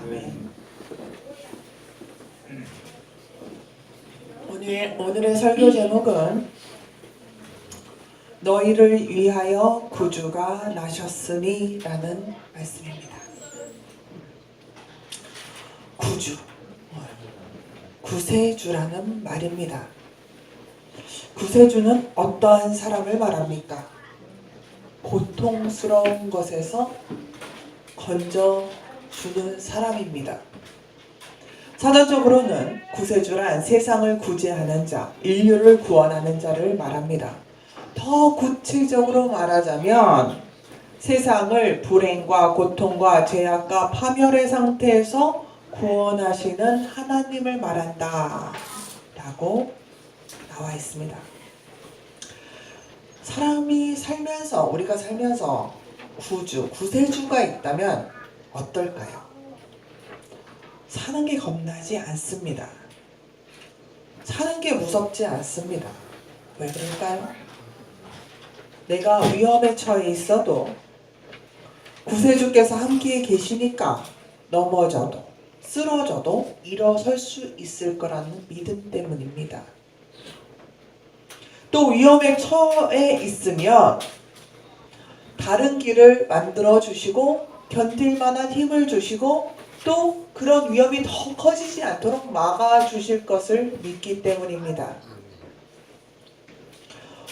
아멘. 오늘의 설교 제목은 너희를 위하여 구주가 나셨으니 라는 말씀입니다. 구주, 구세주라는 말입니다. 구세주는 어떠한 사람을 말합니까? 고통스러운 것에서 건져주는 사람입니다. 사전적으로는 구세주란 세상을 구제하는 자, 인류를 구원하는 자를 말합니다. 더 구체적으로 말하자면 세상을 불행과 고통과 죄악과 파멸의 상태에서 구원하시는 하나님을 말한다 라고 나와 있습니다. 우리가 살면서 구세주가 있다면 어떨까요? 사는 게 겁나지 않습니다. 사는 게 무섭지 않습니다. 왜 그럴까요? 내가 위험에 처해 있어도 구세주께서 함께 계시니까 넘어져도 쓰러져도 일어설 수 있을 거라는 믿음 때문입니다. 또 위험에 처해 있으면 다른 길을 만들어 주시고 견딜 만한 힘을 주시고 또 그런 위험이 더 커지지 않도록 막아주실 것을 믿기 때문입니다.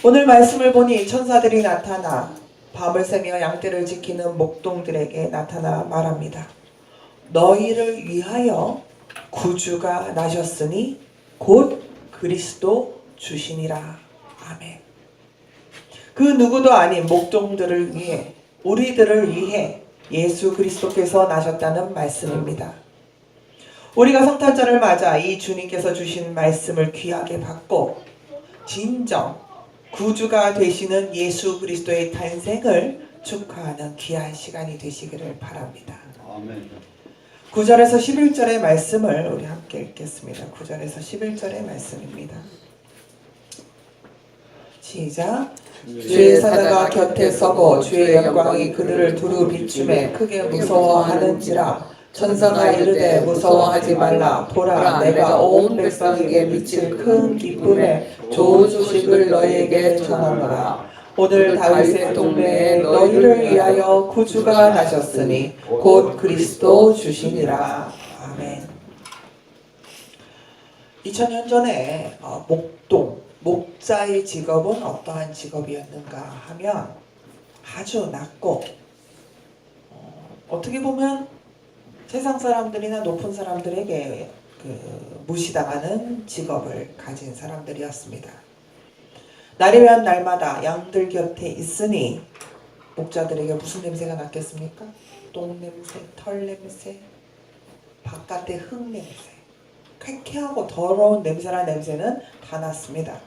오늘 말씀을 보니 천사들이 나타나 밤을 새며 양떼를 지키는 목동들에게 나타나 말합니다. 너희를 위하여 구주가 나셨으니 곧 그리스도 주시니라. 아멘. 그 누구도 아닌 목동들을 위해, 우리들을 위해 예수 그리스도께서 나셨다는 말씀입니다. 우리가 성탄절을 맞아 이 주님께서 주신 말씀을 귀하게 받고 진정 구주가 되시는 예수 그리스도의 탄생을 축하하는 귀한 시간이 되시기를 바랍니다. 아멘. 9절에서 11절의 말씀을 우리 함께 읽겠습니다. 9절에서 11절의 말씀입니다. 시작. 주의 사자가 곁에 서고 주의 영광이 그들을 두루 비추매 크게 무서워하는지라. 천사가 이르되 무서워하지 말라. 보라, 내가 온 백성에게 미칠 큰 기쁨에 좋은 소식을 너희에게 전하노라. 오늘 다윗의 동네에 너희를 위하여 구주가 나셨으니 곧 그리스도 주시니라. 아멘. 2000년 전에 목자의 직업은 어떠한 직업이었는가 하면 아주 낮고 어떻게 보면 세상 사람들이나 높은 사람들에게 무시당하는 직업을 가진 사람들이었습니다. 날이면 날마다 양들 곁에 있으니 목자들에게 무슨 냄새가 났겠습니까? 똥냄새, 털냄새, 바깥의 흙냄새, 쾌쾌하고 더러운 냄새는 다 났습니다.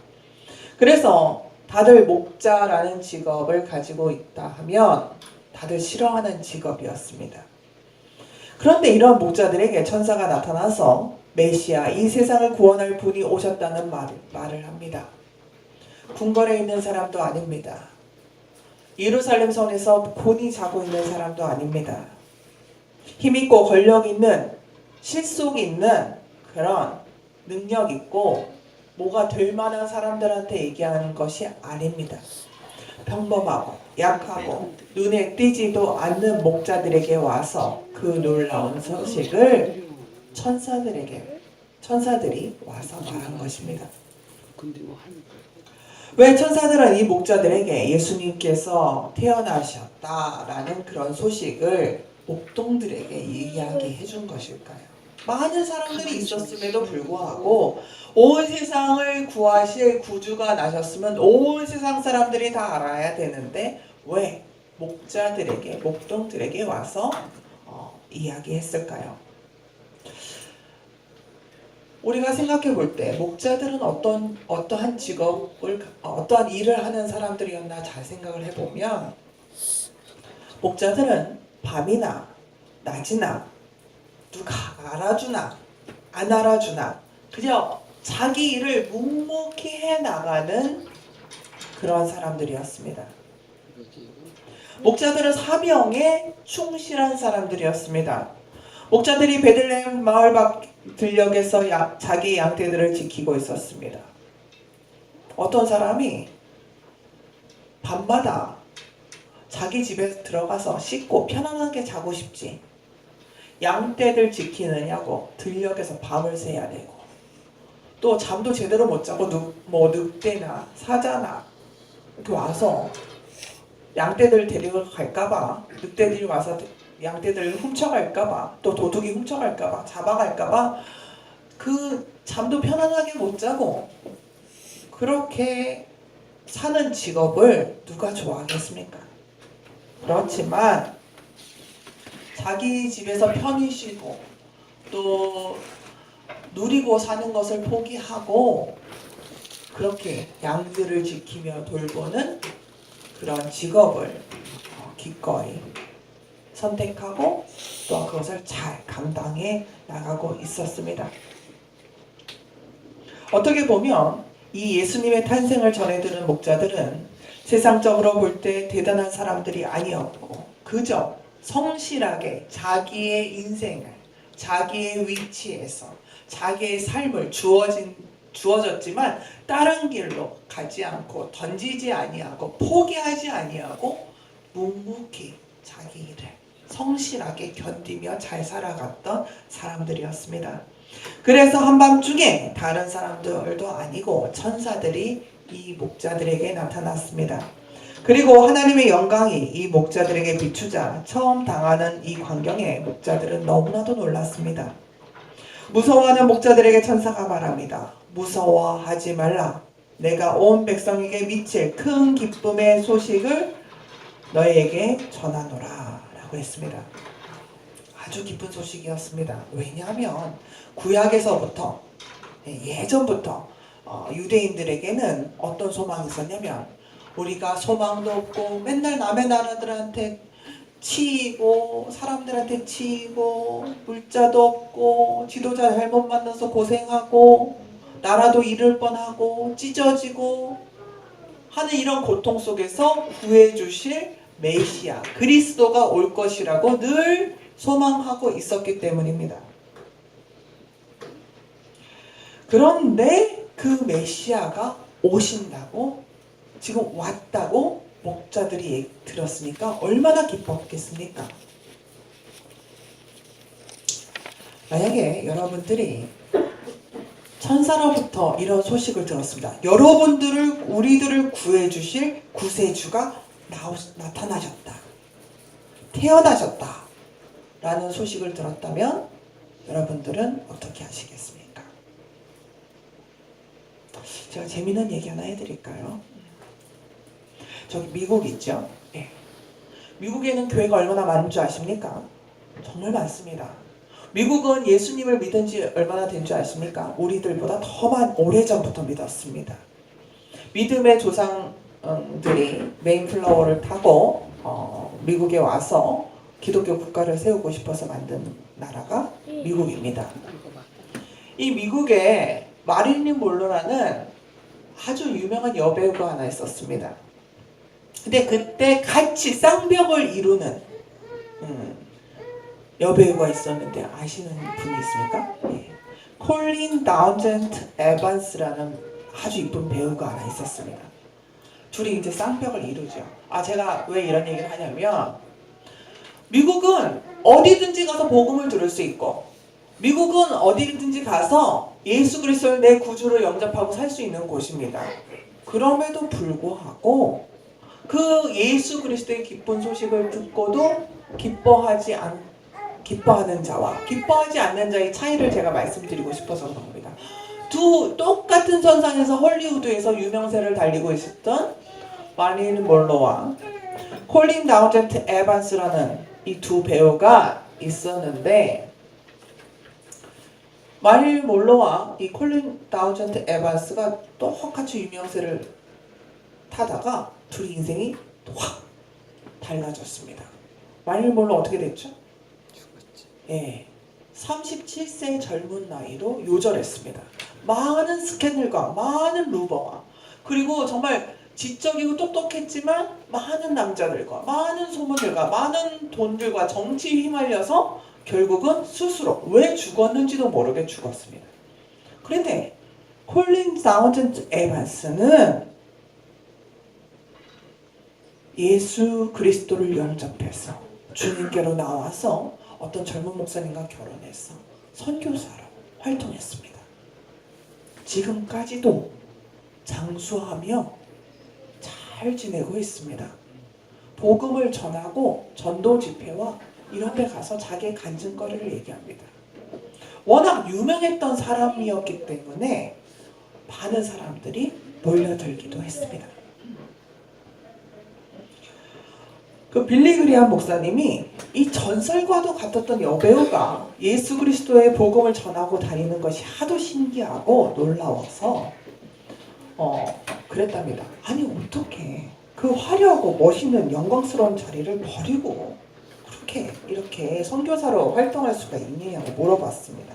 그래서 다들 목자라는 직업을 가지고 있다 하면 다들 싫어하는 직업이었습니다. 그런데 이런 목자들에게 천사가 나타나서 메시아, 이 세상을 구원할 분이 오셨다는 말을 합니다. 궁궐에 있는 사람도 아닙니다. 예루살렘 성에서 곤히 자고 있는 사람도 아닙니다. 힘있고 권력 있는, 실속 있는 그런 능력 있고 뭐가 될 만한 사람들한테 얘기하는 것이 아닙니다. 평범하고 약하고 눈에 띄지도 않는 목자들에게 와서 그 놀라운 소식을 천사들이 와서 말한 것입니다. 왜 천사들은 이 목자들에게 예수님께서 태어나셨다라는 그런 소식을 목동들에게 이야기해 준 것일까요? 많은 사람들이 있었음에도 불구하고 온 세상을 구하실 구주가 나셨으면 온 세상 사람들이 다 알아야 되는데 왜 목동들에게 와서 이야기했을까요? 우리가 생각해 볼 때 목자들은 어떠한 직업을, 어떠한 일을 하는 사람들이었나 잘 생각을 해보면 목자들은 밤이나 낮이나 누가 알아주나 안 알아주나 그저 자기 일을 묵묵히 해나가는 그런 사람들이었습니다. 목자들은 사명에 충실한 사람들이었습니다. 목자들이 베들레헴 마을 밖 들녘에서 자기 양떼들을 지키고 있었습니다. 어떤 사람이 밤마다 자기 집에 들어가서 씻고 편안하게 자고 싶지, 양떼들 지키느냐고 들녘에서 밤을 새야 되고, 또 잠도 제대로 못 자고 늑대나 사자나 이렇게 와서 양떼들 데리고 갈까봐, 늑대들이 와서 양떼들 훔쳐갈까봐, 또 도둑이 훔쳐갈까봐, 잡아갈까봐 그 잠도 편안하게 못 자고 그렇게 사는 직업을 누가 좋아하겠습니까? 그렇지만 자기 집에서 편히 쉬고 또 누리고 사는 것을 포기하고 그렇게 양들을 지키며 돌보는 그런 직업을 기꺼이 선택하고 또 그것을 잘 감당해 나가고 있었습니다. 어떻게 보면 이 예수님의 탄생을 전해드는 목자들은 세상적으로 볼 때 대단한 사람들이 아니었고 그저 성실하게 자기의 인생을 자기의 위치에서 자기의 삶을 주어졌지만 다른 길로 가지 않고 던지지 아니하고 포기하지 아니하고 묵묵히 자기 일을 성실하게 견디며 잘 살아갔던 사람들이었습니다. 그래서 한밤중에 다른 사람들도 아니고 천사들이 이 목자들에게 나타났습니다. 그리고 하나님의 영광이 이 목자들에게 비추자 처음 당하는 이 광경에 목자들은 너무나도 놀랐습니다. 무서워하는 목자들에게 천사가 말합니다. 무서워하지 말라. 내가 온 백성에게 미칠 큰 기쁨의 소식을 너희에게 전하노라 라고 했습니다. 아주 기쁜 소식이었습니다. 왜냐하면 구약에서부터 예전부터 유대인들에게는 어떤 소망이 있었냐면 우리가 소망도 없고 맨날 남의 나라들한테 치이고 사람들한테 치이고 물자도 없고 지도자 잘못 만나서 고생하고 나라도 잃을 뻔하고 찢어지고 하는 이런 고통 속에서 구해주실 메시아 그리스도가 올 것이라고 늘 소망하고 있었기 때문입니다. 그런데 그 메시아가 오신다고 지금 왔다고 목자들이 들었으니까 얼마나 기뻤겠습니까? 만약에 여러분들이 천사로부터 이런 소식을 들었습니다. 우리들을 구해주실 구세주가 나타나셨다. 태어나셨다. 라는 소식을 들었다면 여러분들은 어떻게 하시겠습니까? 제가 재미있는 얘기 하나 해드릴까요? 저기 미국 있죠? 네. 미국에는 교회가 얼마나 많은 줄 아십니까? 정말 많습니다. 미국은 예수님을 믿은 지 얼마나 된 줄 아십니까? 우리들보다 더 오래전부터 믿었습니다. 믿음의 조상들이 메인플라워를 타고 미국에 와서 기독교 국가를 세우고 싶어서 만든 나라가 미국입니다. 이 미국에 마릴린 monroe라는 아주 유명한 여배우가 하나 있었습니다. 근데 그때 같이 쌍벽을 이루는 여배우가 있었는데 아시는 분이 있습니까? 네. 콜린 다운젠트 에반스라는 아주 이쁜 배우가 하나 있었습니다. 둘이 이제 쌍벽을 이루죠. 제가 왜 이런 얘기를 하냐면 미국은 어디든지 가서 복음을 들을 수 있고 미국은 어디든지 가서 예수 그리스도를 내 구주로 영접하고 살 수 있는 곳입니다. 그럼에도 불구하고 그 예수 그리스도의 기쁜 소식을 듣고도 기뻐하는 자와 기뻐하지 않는 자의 차이를 제가 말씀드리고 싶어서 그런 겁니다. 똑같은 선상에서 헐리우드에서 유명세를 달리고 있었던 마릴린 monroe와 콜린 다운젠트 에반스라는 이 두 배우가 있었는데 마릴린 monroe와 이 콜린 다운젠트 에반스가 똑같이 유명세를 타다가 둘이 인생이 확 달라졌습니다. 마릴린 monroe 어떻게 됐죠? 예, 37세 젊은 나이로 요절했습니다. 많은 스캔들과 많은 루머와 그리고 정말 지적이고 똑똑했지만 많은 남자들과 많은 소문들과 많은 돈들과 정치에 휘말려서 결국은 스스로 왜 죽었는지도 모르게 죽었습니다. 그런데 콜린 사우전드 에반스는 예수 그리스도를 영접해서 주님께로 나와서 어떤 젊은 목사님과 결혼해서 선교사로 활동했습니다. 지금까지도 장수하며 잘 지내고 있습니다. 복음을 전하고 전도 집회와 이런 데 가서 자기의 간증거리를 얘기합니다. 워낙 유명했던 사람이었기 때문에 많은 사람들이 몰려들기도 했습니다. 그 빌리 그리함 목사님이 이 전설과도 같았던 여배우가 예수 그리스도의 복음을 전하고 다니는 것이 하도 신기하고 놀라워서 그랬답니다. 아니 어떻게 그 화려하고 멋있는 영광스러운 자리를 버리고 그렇게 이렇게 선교사로 활동할 수가 있느냐고 물어봤습니다.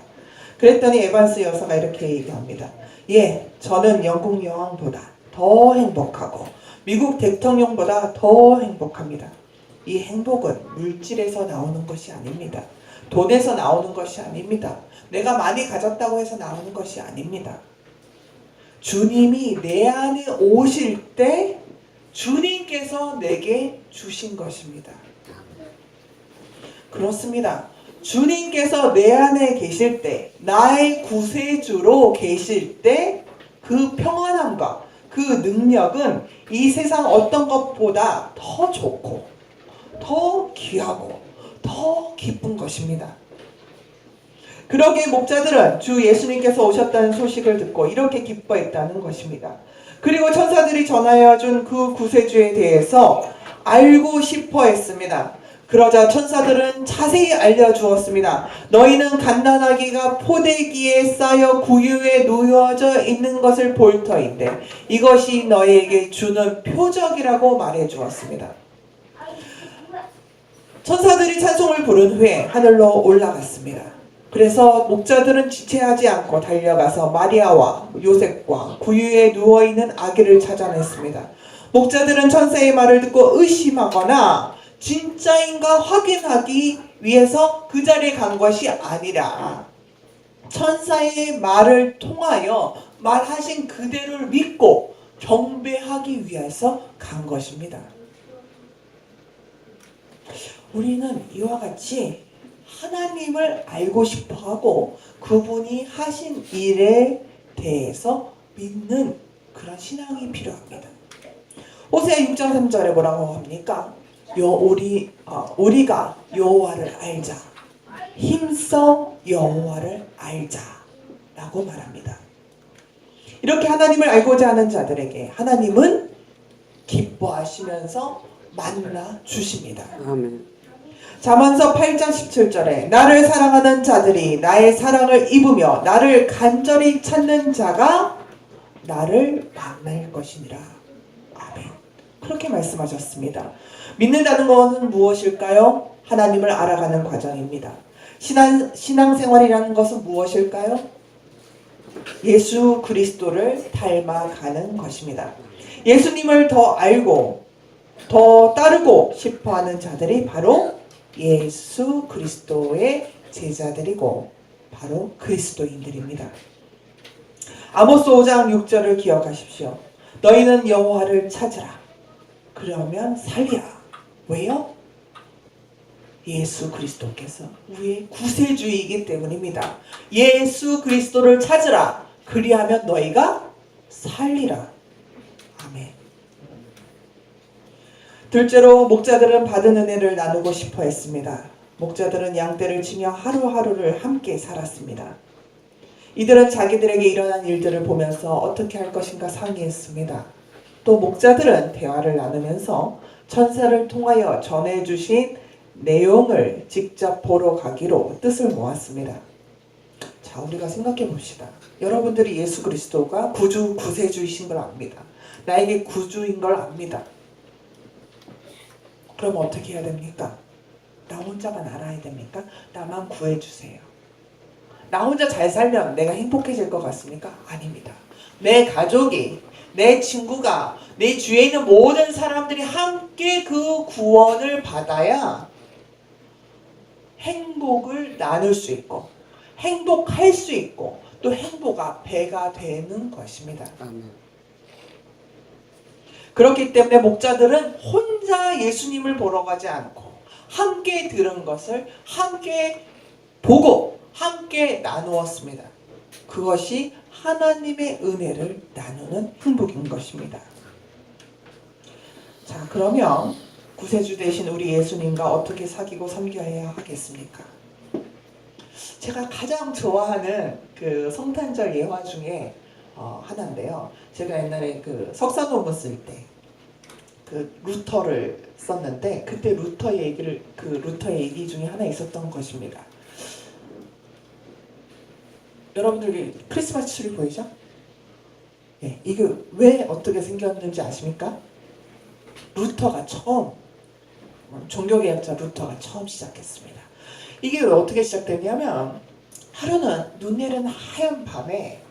그랬더니 에반스 여사가 이렇게 얘기합니다. 예, 저는 영국 여왕보다 더 행복하고 미국 대통령보다 더 행복합니다. 이 행복은 물질에서 나오는 것이 아닙니다. 돈에서 나오는 것이 아닙니다. 내가 많이 가졌다고 해서 나오는 것이 아닙니다. 주님이 내 안에 오실 때 주님께서 내게 주신 것입니다. 그렇습니다. 주님께서 내 안에 계실 때, 나의 구세주로 계실 때 그 평안함과 그 능력은 이 세상 어떤 것보다 더 좋고 더 귀하고 더 기쁜 것입니다. 그러기에 목자들은 주 예수님께서 오셨다는 소식을 듣고 이렇게 기뻐했다는 것입니다. 그리고 천사들이 전하여 준 그 구세주에 대해서 알고 싶어 했습니다. 그러자 천사들은 자세히 알려주었습니다. 너희는 갓난아기가 포대기에 쌓여 구유에 누워져 있는 것을 볼 터인데 이것이 너희에게 주는 표적이라고 말해주었습니다. 천사들이 찬송을 부른 후에 하늘로 올라갔습니다. 그래서 목자들은 지체하지 않고 달려가서 마리아와 요셉과 구유에 누워있는 아기를 찾아냈습니다. 목자들은 천사의 말을 듣고 의심하거나 진짜인가 확인하기 위해서 그 자리에 간 것이 아니라 천사의 말을 통하여 말하신 그대로를 믿고 경배하기 위해서 간 것입니다. 우리는 이와 같이 하나님을 알고 싶어하고 그분이 하신 일에 대해서 믿는 그런 신앙이 필요합니다. 호세아 6장 3절에 뭐라고 합니까? 우리가 여호와를 알자. 힘써 여호와를 알자. 라고 말합니다. 이렇게 하나님을 알고자 하는 자들에게 하나님은 기뻐하시면서 만나 주십니다. 아멘. 잠언서 8장 17절에 나를 사랑하는 자들이 나의 사랑을 입으며 나를 간절히 찾는 자가 나를 만날 것이니라. 아멘. 그렇게 말씀하셨습니다. 믿는다는 것은 무엇일까요? 하나님을 알아가는 과정입니다. 신앙생활이라는 것은 무엇일까요? 예수 그리스도를 닮아가는 것입니다. 예수님을 더 알고 더 따르고 싶어하는 자들이 바로 예수 그리스도의 제자들이고 바로 그리스도인들입니다. 아모스 5장 6절을 기억하십시오. 너희는 여호와를 찾으라. 그러면 살리라. 왜요? 예수 그리스도께서 우리의 구세주이기 때문입니다. 예수 그리스도를 찾으라. 그리하면 너희가 살리라. 아멘. 둘째로 목자들은 받은 은혜를 나누고 싶어 했습니다. 목자들은 양떼를 치며 하루하루를 함께 살았습니다. 이들은 자기들에게 일어난 일들을 보면서 어떻게 할 것인가 상의했습니다. 또 목자들은 대화를 나누면서 천사를 통하여 전해주신 내용을 직접 보러 가기로 뜻을 모았습니다. 자, 우리가 생각해 봅시다. 여러분들이 예수 그리스도가 구주, 구세주이신 걸 압니다. 나에게 구주인 걸 압니다. 그럼 어떻게 해야 됩니까? 나 혼자만 알아야 됩니까? 나만 구해주세요. 나 혼자 잘 살면 내가 행복해질 것 같습니까? 아닙니다. 내 가족이, 내 친구가, 내 주위에 있는 모든 사람들이 함께 그 구원을 받아야 행복을 나눌 수 있고 행복할 수 있고 또 행복가 배가 되는 것입니다. 아멘. 그렇기 때문에 목자들은 혼자 예수님을 보러 가지 않고 함께 들은 것을 함께 보고 함께 나누었습니다. 그것이 하나님의 은혜를 나누는 행복인 것입니다. 자, 그러면 구세주 되신 우리 예수님과 어떻게 사귀고 섬겨야 하겠습니까? 제가 가장 좋아하는 그 성탄절 예화 중에 하나인데요. 제가 옛날에 그 석사 논문 쓸 때 그 루터를 썼는데 그때 루터의 얘기 중에 하나 있었던 것입니다. 여러분들이 크리스마스 트리 보이죠? 예, 이게 왜 어떻게 생겼는지 아십니까? 루터가 처음, 종교개혁자 루터가 처음 시작했습니다. 이게 왜 어떻게 시작됐냐면 하루는 눈 내리는 하얀 밤에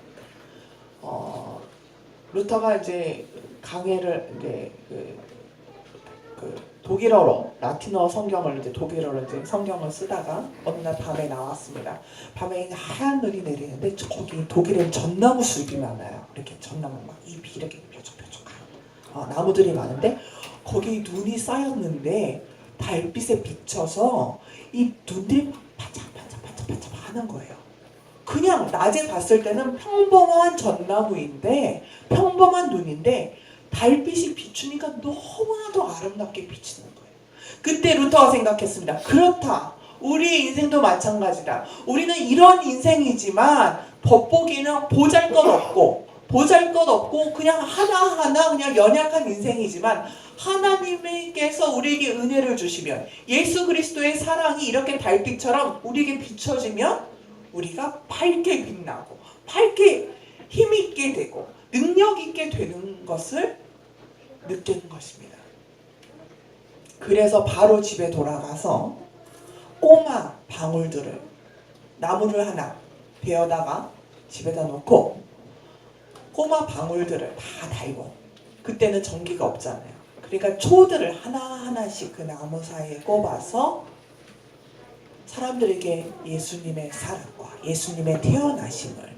루터가 이제 강해를 이제 독일어로 라틴어 성경을 이제 독일어로 이제 성경을 쓰다가 어느 날 밤에 나왔습니다. 밤에 하얀 눈이 내리는데 거기 독일엔 전나무 숲이 많아요. 이렇게 전나무 막 잎이 이렇게 뾰족뾰족한 나무들이 많은데 거기 눈이 쌓였는데 달빛에 비쳐서 이 눈들이 반짝반짝 하는 거예요. 그냥 낮에 봤을 때는 평범한 전나무인데 평범한 눈인데 달빛이 비추니까 너무나도 아름답게 비치는 거예요. 그때 루터가 생각했습니다. 그렇다. 우리의 인생도 마찬가지다. 우리는 이런 인생이지만 겉보기에는 보잘것없고 그냥 하나하나 그냥 연약한 인생이지만 하나님께서 우리에게 은혜를 주시면 예수 그리스도의 사랑이 이렇게 달빛처럼 우리에게 비춰지면 우리가 밝게 빛나고 밝게 힘있게 되고 능력있게 되는 것을 느끼는 것입니다. 그래서 바로 집에 돌아가서 꼬마 방울들을 나무를 하나 베어다가 집에다 놓고 꼬마 방울들을 다 달고 그때는 전기가 없잖아요. 그러니까 초들을 하나하나씩 그 나무 사이에 꼽아서 사람들에게 예수님의 사랑과 예수님의 태어나심을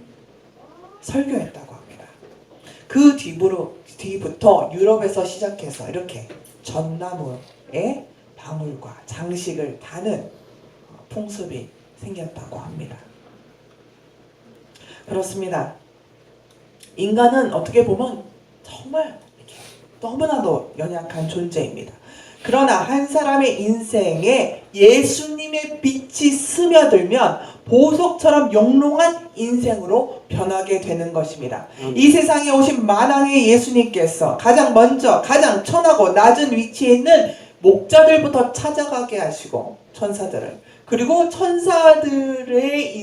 설교했다고 합니다. 그 뒤부터 유럽에서 시작해서 이렇게 전나무에 방울과 장식을 다는 풍습이 생겼다고 합니다. 그렇습니다. 인간은 어떻게 보면 정말 이렇게 너무나도 연약한 존재입니다. 그러나 한 사람의 인생에 예수님의 빛이 스며들면 보석처럼 영롱한 인생으로 변하게 되는 것입니다. 이 세상에 오신 만왕의 예수님께서 가장 먼저 가장 천하고 낮은 위치에 있는 목자들부터 찾아가게 하시고 천사들을 그리고 천사들이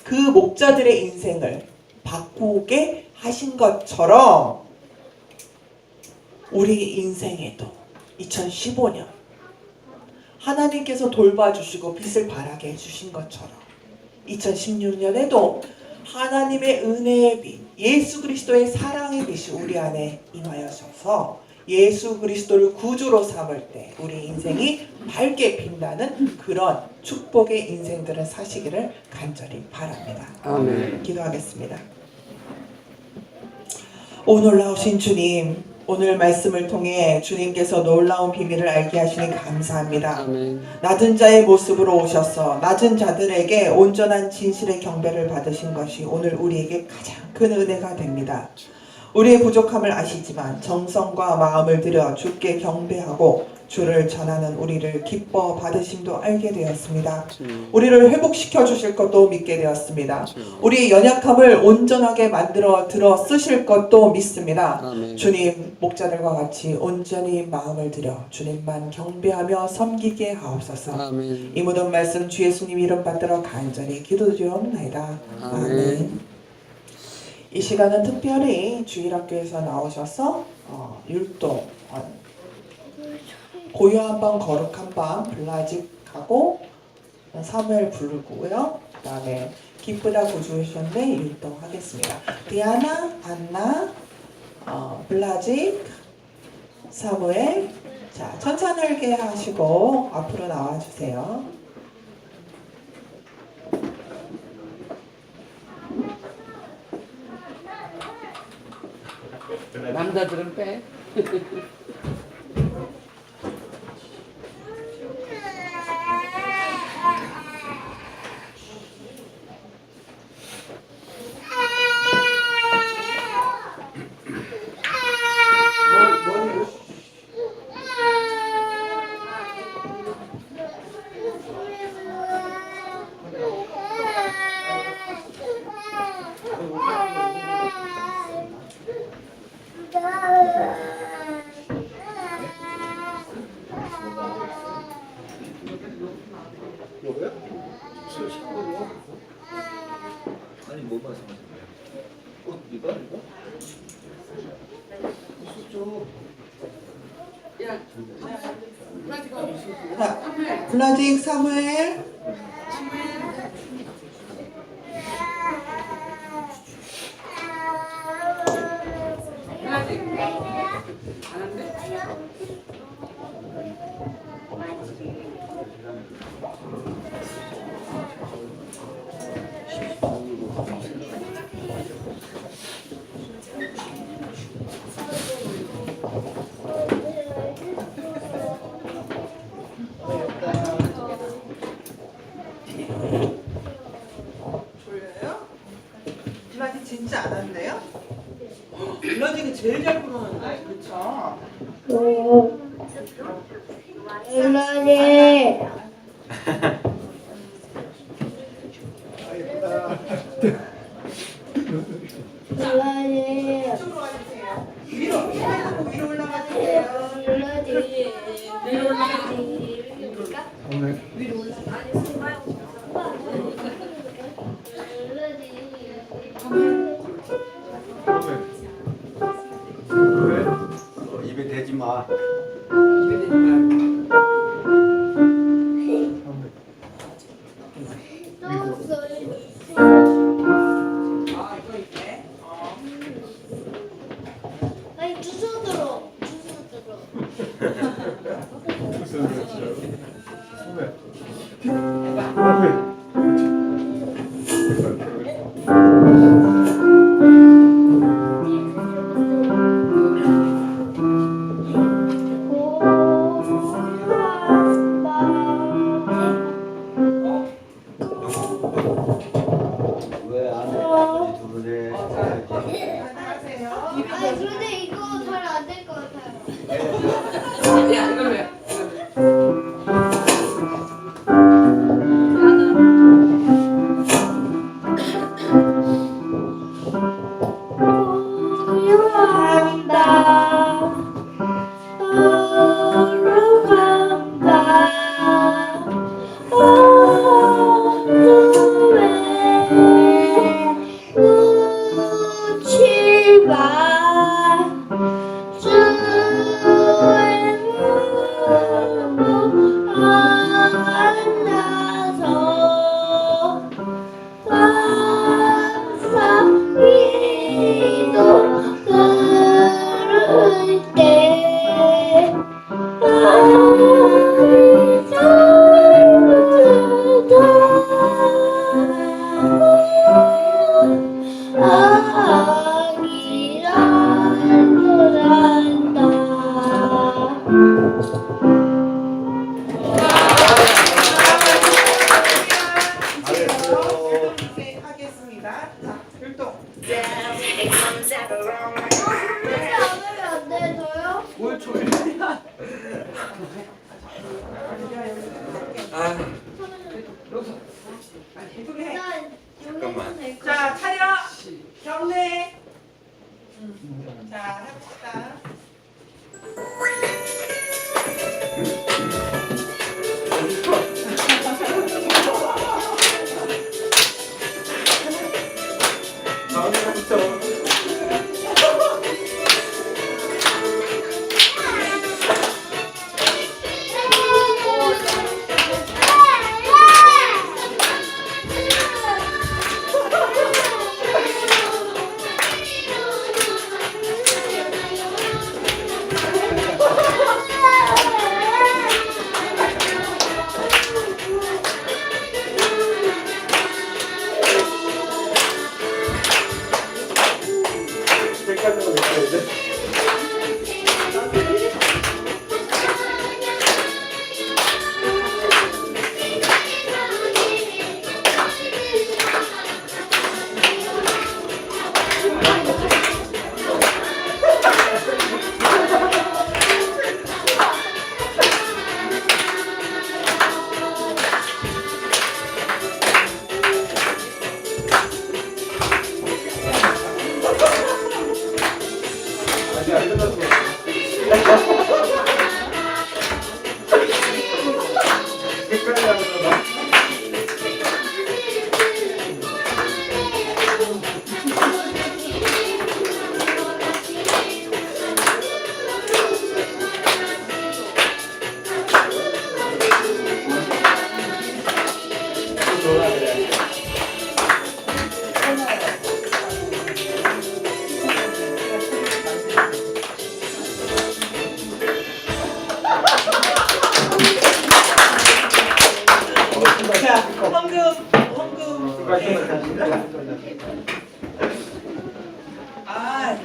그 목자들의 인생을 바꾸게 하신 것처럼 우리 인생에도 2015년 하나님께서 돌봐주시고 빛을 발하게 해주신 것처럼 2016년에도 하나님의 은혜의 빛, 예수 그리스도의 사랑의 빛이 우리 안에 임하여져서 예수 그리스도를 구주로 삼을 때 우리 인생이 밝게 빛나는 그런 축복의 인생들을 사시기를 간절히 바랍니다. 아멘. 기도하겠습니다. 오 놀라우신 주님, 오늘 말씀을 통해 주님께서 놀라운 비밀을 알게 하시니 감사합니다. 아멘. 낮은 자의 모습으로 오셔서 낮은 자들에게 온전한 진실의 경배를 받으신 것이 오늘 우리에게 가장 큰 은혜가 됩니다. 우리의 부족함을 아시지만 정성과 마음을 들여 주께 경배하고 주를 전하는 우리를 기뻐 받으심도 알게 되었습니다. 우리를 회복시켜 주실 것도 믿게 되었습니다. 우리의 연약함을 온전하게 만들어 들어 쓰실 것도 믿습니다. 아멘. 주님, 목자들과 같이 온전히 마음을 들여 주님만 경배하며 섬기게 하옵소서. 아멘. 이 모든 말씀 주 예수님 이름 받들어 간절히 기도드리옵나이다. 아멘. 이 시간은 특별히 주일학교에서 나오셔서 율동 고요 한번 거룩 한번 블라직하고 사무엘 부르고요. 그 다음에 기쁘다 구주오셨네 율동하겠습니다. 디아나, 안나, 블라직, 사무엘 자, 천천하게 하시고 앞으로 나와주세요. 남자들은 빼. 요거요? 아니 뭐 말씀하시는 거예요? 이거? 이거? 자, 블라딩 사무엘. 졸려요? 블라딩 진짜 안 한대요? 블라딩이 제일 잘 부르는데, 그쵸? 블라디 블라디 이쪽으로 와주세요. 위로 올라가주세요. 블라디 위로 올라가 오늘 입에 대지 마. 아, 이거 있네. 아니 두 손으로 왜안 해? 둘에 하세요. 아니 근데 이거 잘 안 될 것 같아요. 야, 이걸 왜? 고요한다 걸어간다 어둠에 묻지 마 주의 몸 안아서 감사히도 들을 때 하겠습니다. 자, 율동. 뭘 졸려? 아, 잠깐만. 자, 차려. 경례. 자, 해봅시다. 자, 헌금. 아,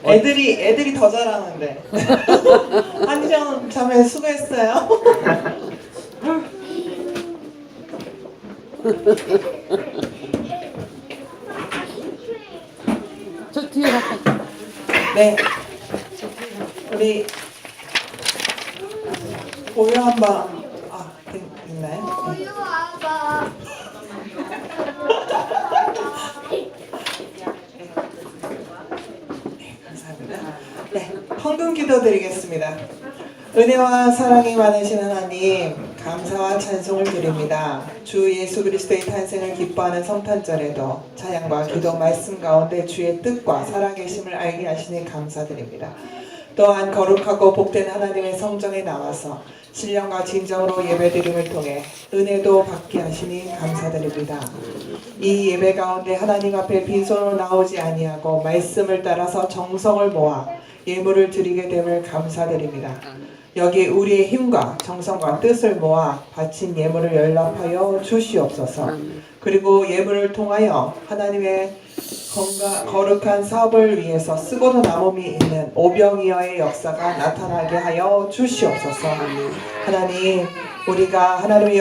애들이 더 잘하는데. 한정 자매 수고했어요. 저 뒤에 갔다. 네, 우리 고요 한번 있나요? 네. 우유 와봐. 감사합니다. 네, 헌금 기도드리겠습니다. 은혜와 사랑이 많으신 하나님, 감사와 찬송을 드립니다. 주 예수 그리스도의 탄생을 기뻐하는 성탄절에도 찬양과 기도 말씀 가운데 주의 뜻과 살아계심을 알게 하시니 감사드립니다. 또한 거룩하고 복된 하나님의 성전에 나와서 신령과 진정으로 예배드림을 통해 은혜도 받게 하시니 감사드립니다. 이 예배 가운데 하나님 앞에 빈손으로 나오지 아니하고 말씀을 따라서 정성을 모아 예물을 드리게 됨을 감사드립니다. 여기 우리의 힘과 정성과 뜻을 모아 바친 예물을 연락하여 주시옵소서. 그리고 예물을 통하여 하나님의 거룩한 사업을 위해서 쓰고도 남음이 있는 오병이어의 역사가 나타나게 하여 주시옵소서. 하나님, 우리가 하나님의